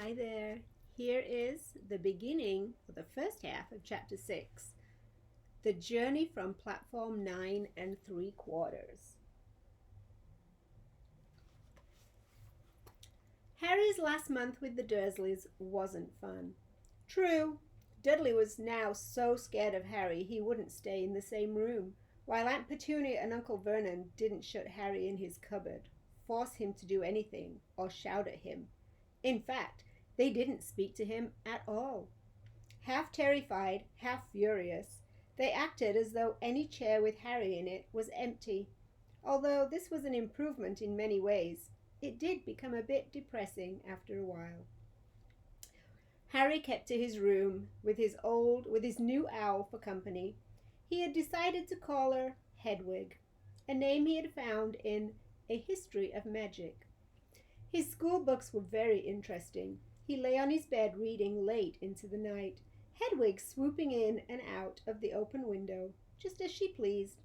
Hi there. Here is the beginning of the first half of chapter 6, the journey from platform 9 3/4. Harry's last month with the Dursleys wasn't fun. True, Dudley was now so scared of Harry he wouldn't stay in the same room, while Aunt Petunia and Uncle Vernon didn't shut Harry in his cupboard, force him to do anything, or shout at him. In fact, they didn't speak to him at all. Half terrified, half furious, they acted as though any chair with Harry in it was empty. Although this was an improvement in many ways, it did become a bit depressing after a while. Harry kept to his room with his new owl for company. He had decided to call her Hedwig, a name he had found in A History of Magic. His school books were very interesting. He lay on his bed reading late into the night, Hedwig swooping in and out of the open window, just as she pleased.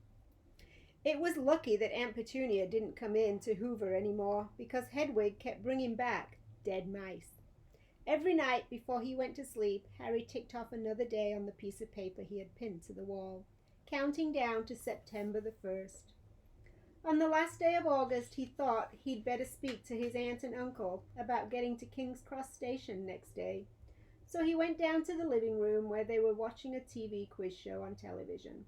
It was lucky that Aunt Petunia didn't come in to hoover any more, because Hedwig kept bringing back dead mice. Every night before he went to sleep, Harry ticked off another day on the piece of paper he had pinned to the wall, counting down to September the 1st. On the last day of August, he thought he'd better speak to his aunt and uncle about getting to King's Cross Station next day. So he went down to the living room where they were watching a TV quiz show on television.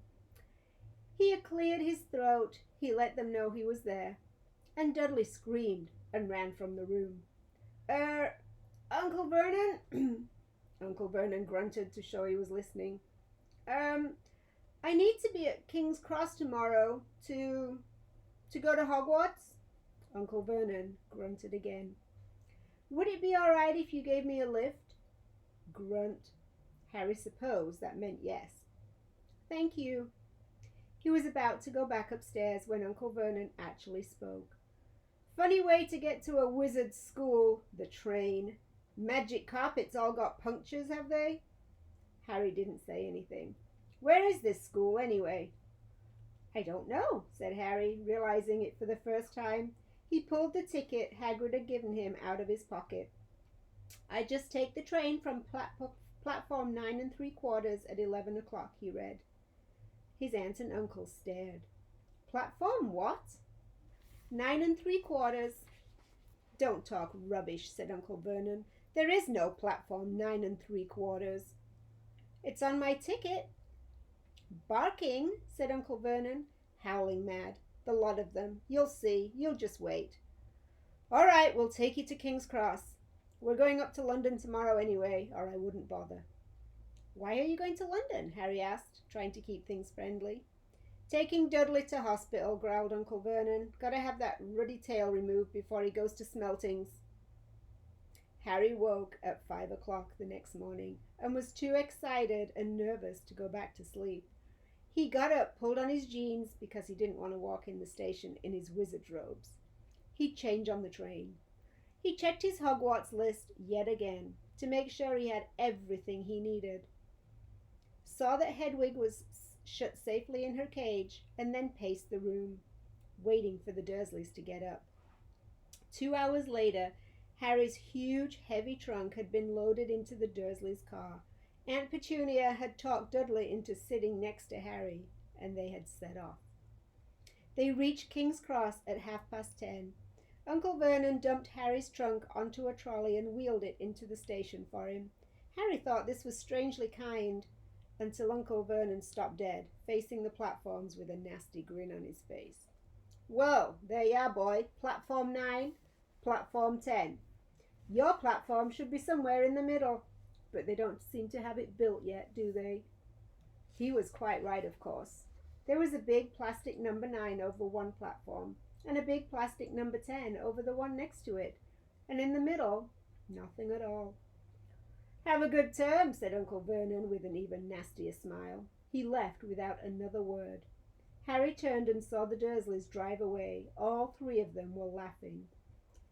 He had cleared his throat. He let them know he was there. And Dudley screamed and ran from the room. Uncle Vernon? Uncle Vernon grunted to show he was listening. I need to be at King's Cross tomorrow to go to Hogwarts? Uncle Vernon grunted again. Would it be all right if you gave me a lift? Grunt. Harry supposed that meant yes. Thank you. He was about to go back upstairs when Uncle Vernon actually spoke. Funny way to get to a wizard's school, the train. Magic carpets all got punctures, have they? Harry didn't say anything. Where is this school, anyway? I don't know, said Harry, realizing it for the first time. He pulled the ticket Hagrid had given him out of his pocket. I just take the train from platform 9 3/4 at 11 o'clock, he read. His aunt and uncle stared. Platform what? 9 3/4. Don't talk rubbish, said Uncle Vernon. There is no platform 9 3/4. It's on my ticket. Barking, said Uncle Vernon, howling mad. The lot of them. You'll see. You'll just wait. All right, we'll take you to King's Cross. We're going up to London tomorrow anyway, or I wouldn't bother. Why are you going to London? Harry asked, trying to keep things friendly. Taking Dudley to hospital, growled Uncle Vernon. Gotta have that ruddy tail removed before he goes to Smeltings. Harry woke at 5 o'clock the next morning and was too excited and nervous to go back to sleep. He got up, pulled on his jeans because he didn't want to walk in the station in his wizard's robes. He'd change on the train. He checked his Hogwarts list yet again to make sure he had everything he needed. Saw that Hedwig was shut safely in her cage, and then paced the room, waiting for the Dursleys to get up. 2 hours later, Harry's huge, heavy trunk had been loaded into the Dursleys' car. Aunt Petunia had talked Dudley into sitting next to Harry, and they had set off. They reached King's Cross at 10:30. Uncle Vernon dumped Harry's trunk onto a trolley and wheeled it into the station for him. Harry thought this was strangely kind, until Uncle Vernon stopped dead, facing the platforms with a nasty grin on his face. Whoa, there you are, boy. Platform 9, platform 10. Your platform should be somewhere in the middle, but they don't seem to have it built yet, do they? He was quite right, of course. There was a big plastic number 9 over one platform, and a big plastic number 10 over the one next to it, and in the middle, nothing at all. Have a good term, said Uncle Vernon with an even nastier smile. He left without another word. Harry turned and saw the Dursleys drive away. All 3 of them were laughing.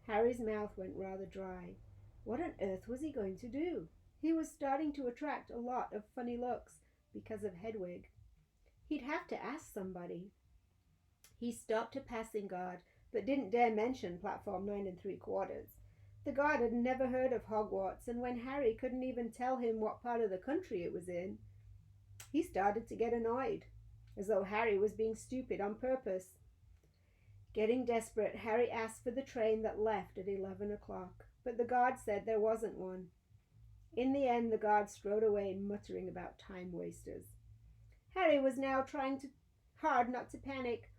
Harry's mouth went rather dry. What on earth was he going to do? He was starting to attract a lot of funny looks because of Hedwig. He'd have to ask somebody. He stopped a passing guard, but didn't dare mention platform 9 3/4. The guard had never heard of Hogwarts, and when Harry couldn't even tell him what part of the country it was in, he started to get annoyed, as though Harry was being stupid on purpose. Getting desperate, Harry asked for the train that left at 11 o'clock, but the guard said there wasn't one. In the end, the guard strode away, muttering about time wasters. Harry was now trying hard not to panic.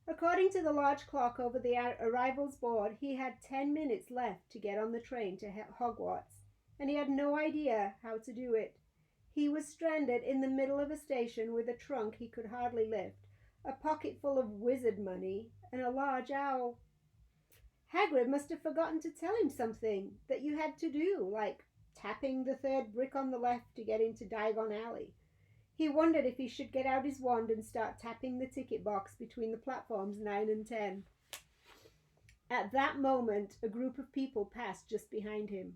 According to the large clock over the arrivals board, he had 10 minutes left to get on the train to Hogwarts, and he had no idea how to do it. He was stranded in the middle of a station with a trunk he could hardly lift, a pocket full of wizard money, and a large owl. Hagrid must have forgotten to tell him something that you had to do, like tapping the third brick on the left to get into Diagon Alley. He wondered if he should get out his wand and start tapping the ticket box between the platforms 9 and 10. At that moment, a group of people passed just behind him,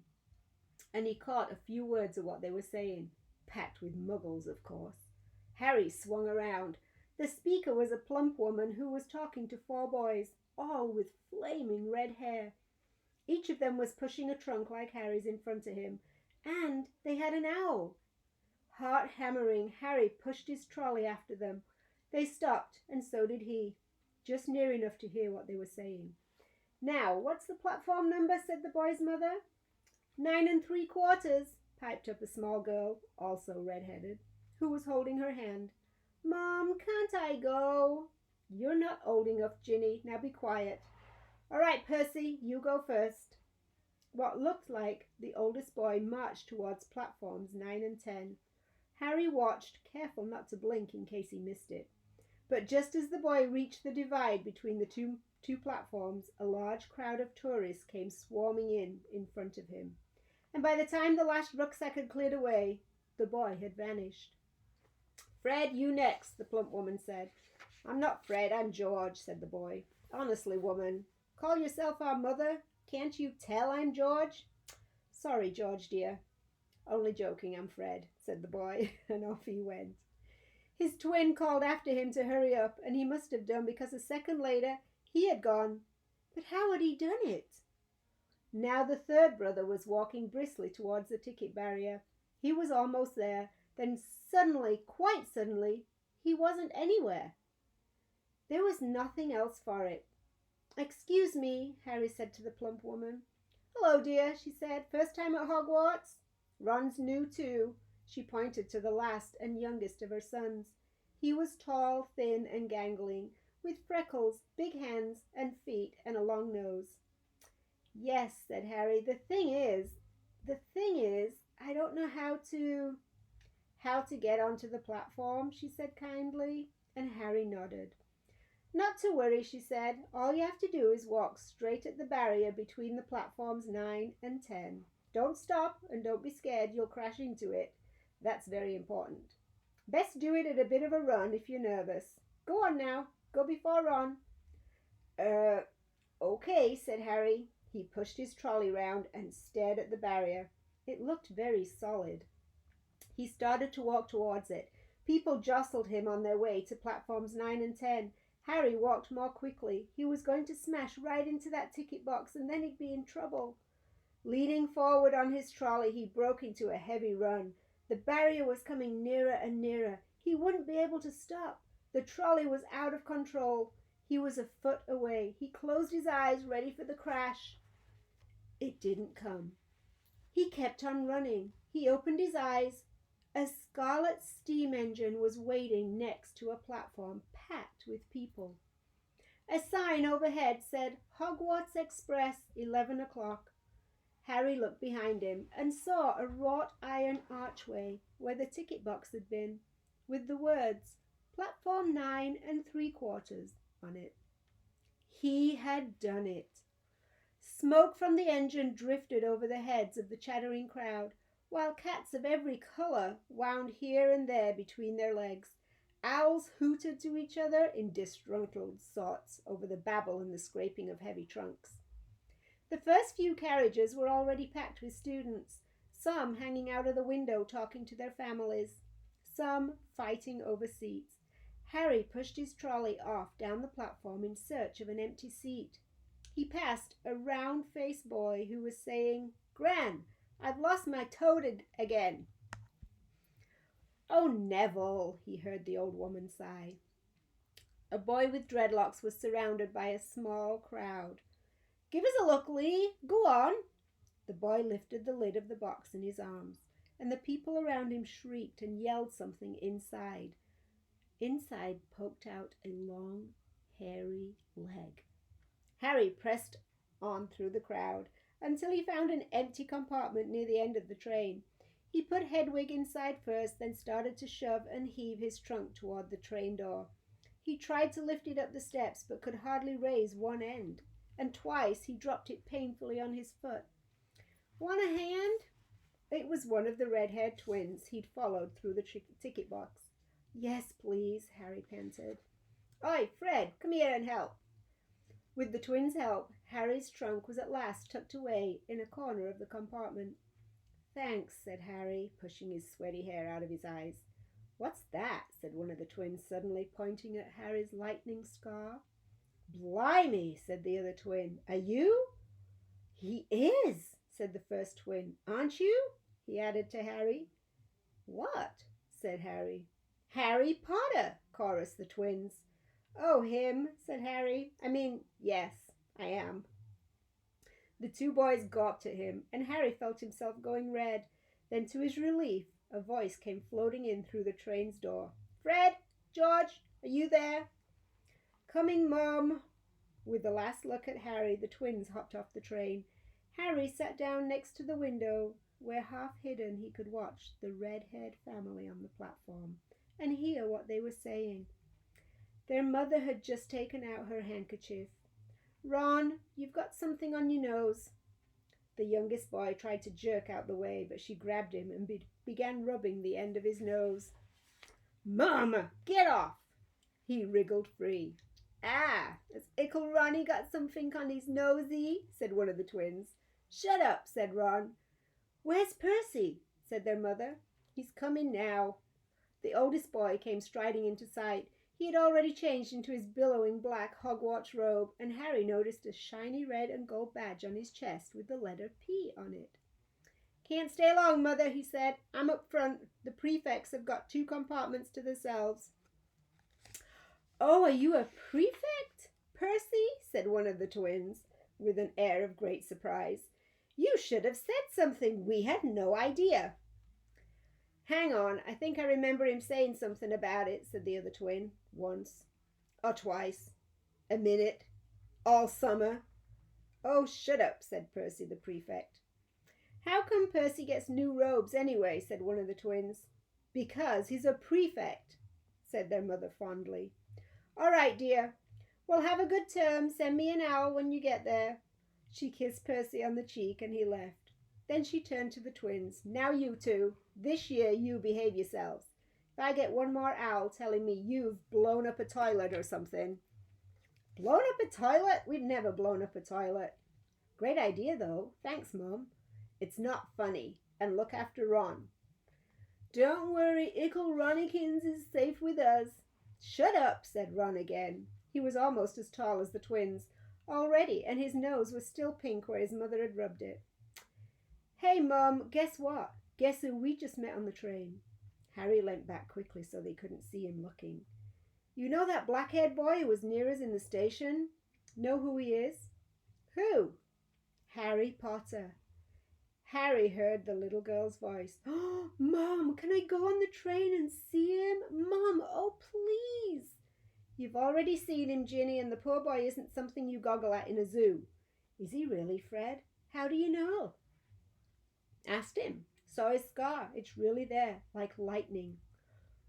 and he caught a few words of what they were saying, packed with muggles, of course. Harry swung around. The speaker was a plump woman who was talking to 4 boys, all with flaming red hair. Each of them was pushing a trunk like Harry's in front of him, and they had an owl. Heart hammering, Harry pushed his trolley after them. They stopped, and so did he, just near enough to hear what they were saying. "Now, what's the platform number?" said the boy's mother. 9 3/4, piped up a small girl, also red-headed, who was holding her hand. "Mom, can't I go?" "You're not old enough, Ginny. Now be quiet." "All right, Percy, you go first." What looked like the oldest boy marched towards platforms 9 and 10. Harry watched, careful not to blink in case he missed it. But just as the boy reached the divide between the two platforms, a large crowd of tourists came swarming in front of him. And by the time the last rucksack had cleared away, the boy had vanished. "Fred, you next," the plump woman said. "I'm not Fred, I'm George," said the boy. "Honestly, woman, call yourself our mother. Can't you tell I'm George?" "Sorry, George, dear." "Only joking, I'm Fred," said the boy, and off he went. His twin called after him to hurry up, and he must have done, because a second later he had gone. But how had he done it? Now the third brother was walking briskly towards the ticket barrier. He was almost there. Then suddenly, quite suddenly, he wasn't anywhere. There was nothing else for it. "Excuse me," Harry said to the plump woman. "Hello, dear," she said. "First time at Hogwarts?" "Ron's new too." She pointed to the last and youngest of her sons. He was tall, thin, and gangling, with freckles, big hands and feet, and a long nose. "Yes," said Harry. The thing is, I don't know how to get onto the platform," she said kindly, and Harry nodded. "Not to worry," she said. "All you have to do is walk straight at the barrier between the platforms 9 and 10. Don't stop, and don't be scared you'll crash into it. That's very important. Best do it at a bit of a run if you're nervous. Go on now. Go before Ron." Okay," said Harry. He pushed his trolley round and stared at the barrier. It looked very solid. He started to walk towards it. People jostled him on their way to platforms 9 and 10. Harry walked more quickly. He was going to smash right into that ticket box, and then he'd be in trouble. Leaning forward on his trolley, he broke into a heavy run. The barrier was coming nearer and nearer. He wouldn't be able to stop. The trolley was out of control. He was a foot away. He closed his eyes, ready for the crash. It didn't come. He kept on running. He opened his eyes. A scarlet steam engine was waiting next to a platform packed with people. A sign overhead said, "Hogwarts Express, 11 o'clock. Harry looked behind him and saw a wrought iron archway where the ticket box had been, with the words, "Platform 9 3/4 on it. He had done it. Smoke from the engine drifted over the heads of the chattering crowd, while cats of every colour wound here and there between their legs. Owls hooted to each other in disgruntled sorts over the babble and the scraping of heavy trunks. The first few carriages were already packed with students, some hanging out of the window talking to their families, some fighting over seats. Harry pushed his trolley off down the platform in search of an empty seat. he passed a round-faced boy who was saying, "Gran, I've lost my toad again." "Oh, Neville," he heard the old woman sigh. A boy with dreadlocks was surrounded by a small crowd. "Give us a look, Lee. Go on." The boy lifted the lid of the box in his arms, and the people around him shrieked and yelled something inside. Inside poked out a long, hairy leg. Harry pressed on through the crowd until he found an empty compartment near the end of the train. He put Hedwig inside first, then started to shove and heave his trunk toward the train door. He tried to lift it up the steps, but could hardly raise one end, and twice he dropped it painfully on his foot. "Want a hand?" It was one of the red-haired twins he'd followed through the ticket box. "Yes, please," Harry panted. "Oi, Fred, come here and help." With the twins' help, Harry's trunk was at last tucked away in a corner of the compartment. "Thanks," said Harry, pushing his sweaty hair out of his eyes. "What's that?" said one of the twins, suddenly pointing at Harry's lightning scar. "Blimey," said the other twin. "Are you?" "He is," said the first twin. "Aren't you?" he added to Harry. "What?" said Harry. "Harry Potter," chorused the twins. "Oh, him," said Harry. Yes, I am." The two boys gawped at him, and Harry felt himself going red. Then, to his relief, a voice came floating in through the train's door. "Fred, George, are you there?" "Coming, Mum." With the last look at Harry, the twins hopped off the train. Harry sat down next to the window, where half hidden he could watch the red-haired family on the platform and hear what they were saying. Their mother had just taken out her handkerchief. "Ron, you've got something on your nose." The youngest boy tried to jerk out the way, but she grabbed him and began rubbing the end of his nose. "Mama, get off!" He wriggled free. "Ah, has Ickle Ronnie got something on his nosey?" said one of the twins. "Shut up," said Ron. "Where's Percy?" said their mother. "He's coming now." The oldest boy came striding into sight. He had already changed into his billowing black Hogwarts robe, and Harry noticed a shiny red and gold badge on his chest with the letter P on it. "Can't stay long, Mother," he said. "I'm up front. The prefects have got 2 compartments to themselves." "Oh, are you a prefect, Percy?" said one of the twins, with an air of great surprise. "You should have said something. We had no idea." "Hang on, I think I remember him saying something about it," said the other twin. "Once or twice, a minute, all summer." "Oh, shut up," said Percy the prefect. "How come Percy gets new robes anyway?" said one of the twins. "Because he's a prefect," said their mother fondly. "All right, dear. Well, have a good term. Send me an owl when you get there." She kissed Percy on the cheek, and he left. Then she turned to the twins. "Now you two, this year you behave yourselves. If I get one more owl telling me you've blown up a toilet or something." "Blown up a toilet? We've never blown up a toilet." "Great idea, though. Thanks, Mum." "It's not funny. And look after Ron." "Don't worry, Ickle Ronnikins is safe with us." "Shut up," said Ron again. He was almost as tall as the twins already, and his nose was still pink where his mother had rubbed it. "Hey, Mum, guess what? Guess who we just met on the train?" Harry leant back quickly so they couldn't see him looking. "You know that black-haired boy who was near us in the station? Know who he is?" "Who?" "Harry Potter." Harry heard the little girl's voice. "Oh, Mom, can I go on the train and see him? Mom, oh, please." "You've already seen him, Ginny, and the poor boy isn't something you goggle at in a zoo." "Is he really, Fred? How do you know?" "Asked him. Saw his scar. It's really there, like lightning."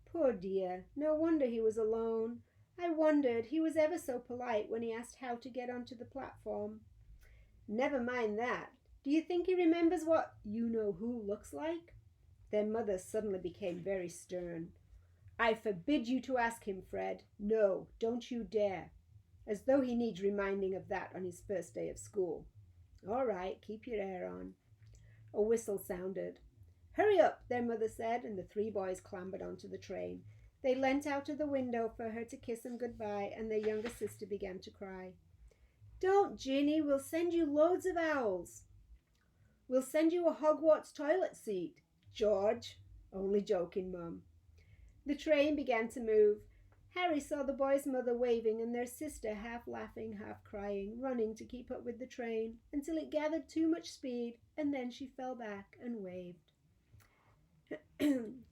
"Poor dear. No wonder he was alone. I wondered. He was ever so polite when he asked how to get onto the platform." "Never mind that. Do you think he remembers what you-know-who looks like?" Their mother suddenly became very stern. "I forbid you to ask him, Fred. No, don't you dare." As though he needs reminding of that on his first day of school. "All right, keep your air on." A whistle sounded. "Hurry up," their mother said, and the 3 boys clambered onto the train. They leant out of the window for her to kiss them goodbye, and their younger sister began to cry. Don't, Ginny, we'll send you loads of owls. We'll send you a Hogwarts toilet seat. George. Only joking, Mum. The train began to move. Harry saw the boy's mother waving and their sister half laughing, half crying, running to keep up with the train until it gathered too much speed and then she fell back and waved.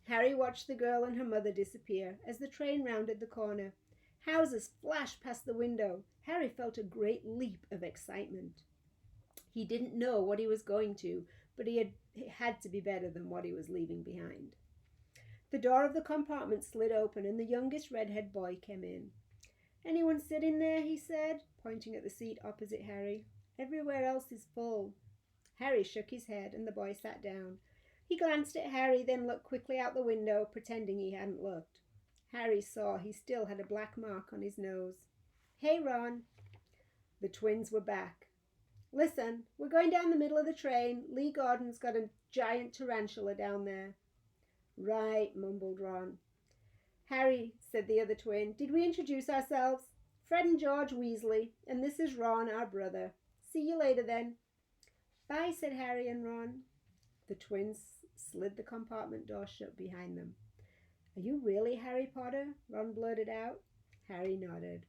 Harry watched the girl and her mother disappear as the train rounded the corner. Houses flashed past the window. Harry felt a great leap of excitement. He didn't know what he was going to, but it had to be better than what he was leaving behind. The door of the compartment slid open and the youngest redhead boy came in. Anyone sitting there? He said, pointing at the seat opposite Harry. Everywhere else is full. Harry shook his head and the boy sat down. He glanced at Harry, then looked quickly out the window, pretending he hadn't looked. Harry saw he still had a black mark on his nose. Hey, Ron. The twins were back. Listen, we're going down the middle of the train. Lee Gordon's got a giant tarantula down there. Right, mumbled Ron. Harry, said the other twin, did we introduce ourselves? Fred and George Weasley, and this is Ron, our brother. See you later, then. Bye, said Harry and Ron. The twins slid the compartment door shut behind them. Are you really Harry Potter? Ron blurted out. Harry nodded.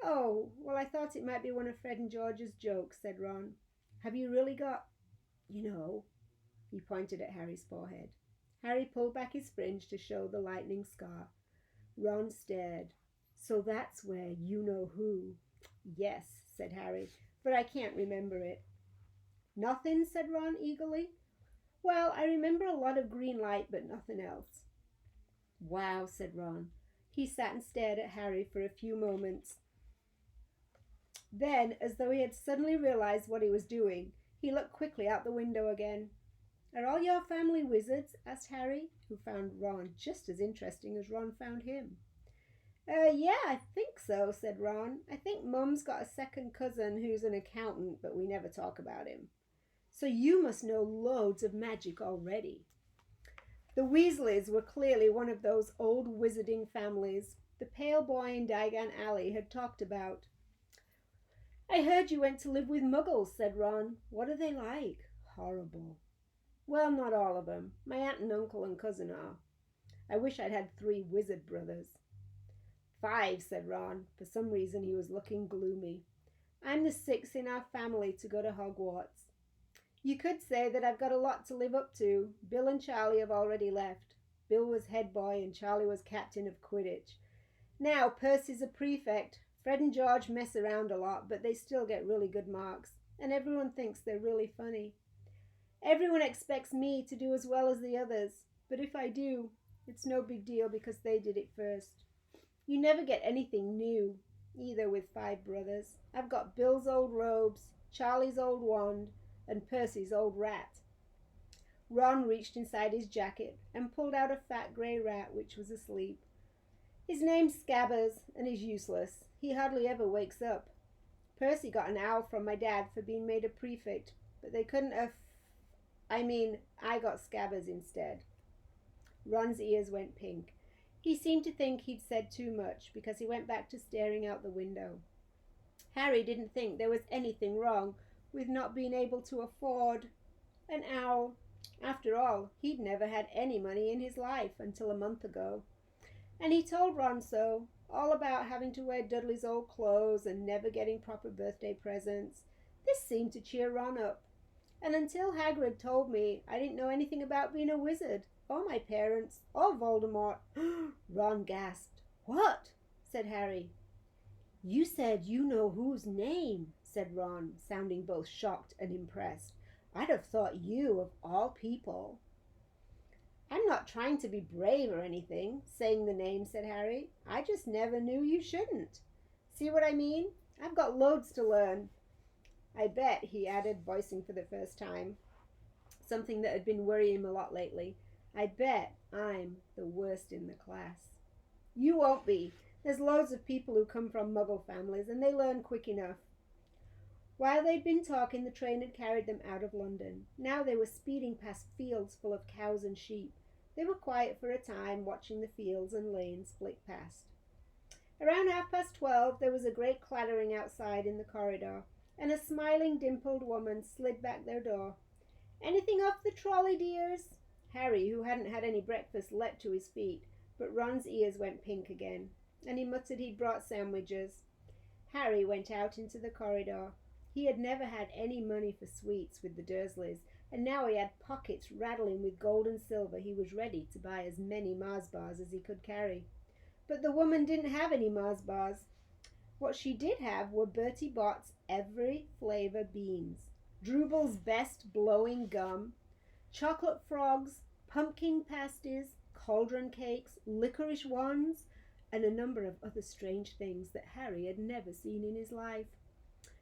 Oh, well, I thought it might be one of Fred and George's jokes, said Ron. Have you really got, He pointed at Harry's forehead. Harry pulled back his fringe to show the lightning scar. Ron stared. So that's where you-know-who. Yes, said Harry, but I can't remember it. Nothing, said Ron eagerly. Well, I remember a lot of green light, but nothing else. Wow, said Ron. He sat and stared at Harry for a few moments. Then, as though he had suddenly realized what he was doing, he looked quickly out the window again. Are all your family wizards? Asked Harry, who found Ron just as interesting as Ron found him. Yeah, I think so, said Ron. I think Mum's got a second cousin who's an accountant, but we never talk about him. So you must know loads of magic already. The Weasleys were clearly one of those old wizarding families the pale boy in Diagon Alley had talked about. I heard you went to live with Muggles, said Ron. What are they like? Horrible. Well, not all of them. My aunt and uncle and cousin are. I wish I'd had 3 wizard brothers. 5, said Ron. For some reason he was looking gloomy. I'm the 6th in our family to go to Hogwarts. You could say that I've got a lot to live up to. Bill and Charlie have already left. Bill was head boy and Charlie was captain of Quidditch. Now Percy's a prefect. Fred and George mess around a lot, but they still get really good marks, and everyone thinks they're really funny. Everyone expects me to do as well as the others, but if I do, it's no big deal because they did it first. You never get anything new, either with 5 brothers. I've got Bill's old robes, Charlie's old wand, and Percy's old rat. Ron reached inside his jacket and pulled out a fat grey rat which was asleep. His name's Scabbers and is useless. He hardly ever wakes up. Percy got an owl from my dad for being made a prefect, but they couldn't I got Scabbers instead. Ron's ears went pink. He seemed to think he'd said too much because he went back to staring out the window. Harry didn't think there was anything wrong with not being able to afford an owl. After all, he'd never had any money in his life until a month ago. And he told Ron so, all about having to wear Dudley's old clothes and never getting proper birthday presents. This seemed to cheer Ron up. And until Hagrid told me, I didn't know anything about being a wizard, or my parents, or Voldemort. Ron gasped. What? Said Harry. You said you-know-who's name, said Ron, sounding both shocked and impressed. I'd have thought you of all people. I'm not trying to be brave or anything, saying the name, said Harry. I just never knew you shouldn't. See what I mean? I've got loads to learn. I bet, he added, voicing for the first time something that had been worrying him a lot lately. I bet I'm the worst in the class. You won't be. There's loads of people who come from Muggle families, and they learn quick enough. While they'd been talking, the train had carried them out of London. Now they were speeding past fields full of cows and sheep. They were quiet for a time, watching the fields and lanes flick past. Around 12:30, there was a great clattering outside in the corridor, and a smiling, dimpled woman slid back their door. "Anything off the trolley, dears?" Harry, who hadn't had any breakfast, leapt to his feet, but Ron's ears went pink again, and he muttered he'd brought sandwiches. Harry went out into the corridor. He had never had any money for sweets with the Dursleys, and now he had pockets rattling with gold and silver. He was ready to buy as many Mars bars as he could carry. But the woman didn't have any Mars bars. What she did have were Bertie Bott's every flavor beans, Drooble's best blowing gum, chocolate frogs, pumpkin pasties, cauldron cakes, licorice wands, and a number of other strange things that Harry had never seen in his life.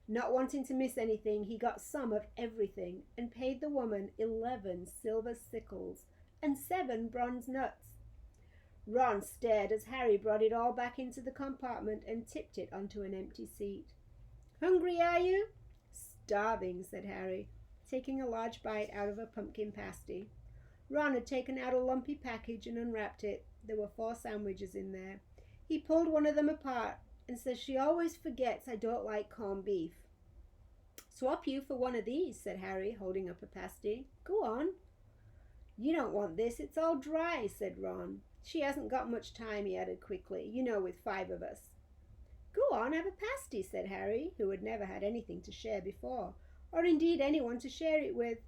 Not wanting to miss anything, he got some of everything and paid the woman 11 silver sickles and 7 bronze nuts. Ron stared as Harry brought it all back into the compartment and tipped it onto an empty seat. "Hungry, are you?" "Starving," said Harry, taking a large bite out of a pumpkin pasty. Ron had taken out a lumpy package and unwrapped it. There were 4 sandwiches in there. He pulled one of them apart and said, "She always forgets I don't like corned beef." "Swap you for one of these," said Harry, holding up a pasty. "Go on." "You don't want this, it's all dry," said Ron. "She hasn't got much time," he added quickly, "you know, with 5 of us." "Go on, have a pasty," said Harry, who had never had anything to share before, or indeed anyone to share it with.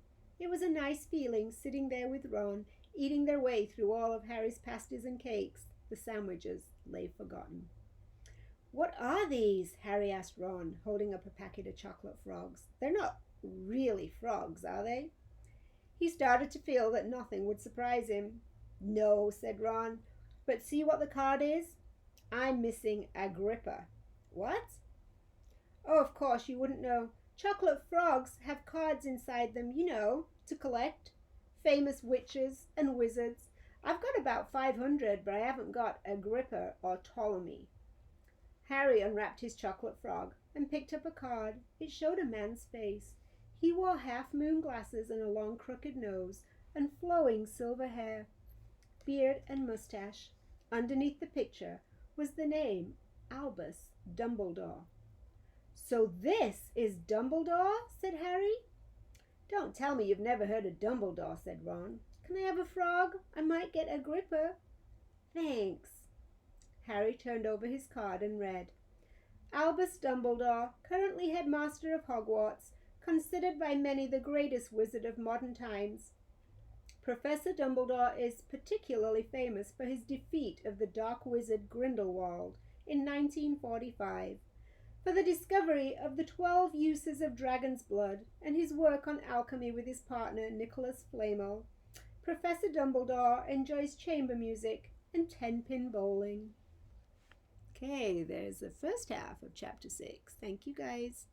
It was a nice feeling, sitting there with Ron, eating their way through all of Harry's pasties and cakes. The sandwiches lay forgotten. "What are these?" Harry asked Ron, holding up a packet of chocolate frogs. "They're not really frogs, are they?" He started to feel that nothing would surprise him. "No," said Ron, "but see what the card is? I'm missing Agrippa." "What?" "Oh, of course you wouldn't know. Chocolate frogs have cards inside them, you know, to collect. Famous witches and wizards. I've got about 500, but I haven't got Agrippa or Ptolemy." Harry unwrapped his chocolate frog and picked up a card. It showed a man's face. He wore half-moon glasses and a long crooked nose and flowing silver hair, beard and mustache. Underneath the picture was the name Albus Dumbledore. "So this is Dumbledore?" said Harry. "Don't tell me you've never heard of Dumbledore," said Ron. "Can I have a frog? I might get Agrippa." "Thanks." Harry turned over his card and read, "Albus Dumbledore, currently headmaster of Hogwarts, considered by many the greatest wizard of modern times. Professor Dumbledore is particularly famous for his defeat of the dark wizard Grindelwald in 1945, for the discovery of the 12 uses of dragon's blood, and his work on alchemy with his partner Nicholas Flamel. Professor Dumbledore enjoys chamber music and 10-pin bowling." Okay, there's the first half of Chapter 6. Thank you, guys.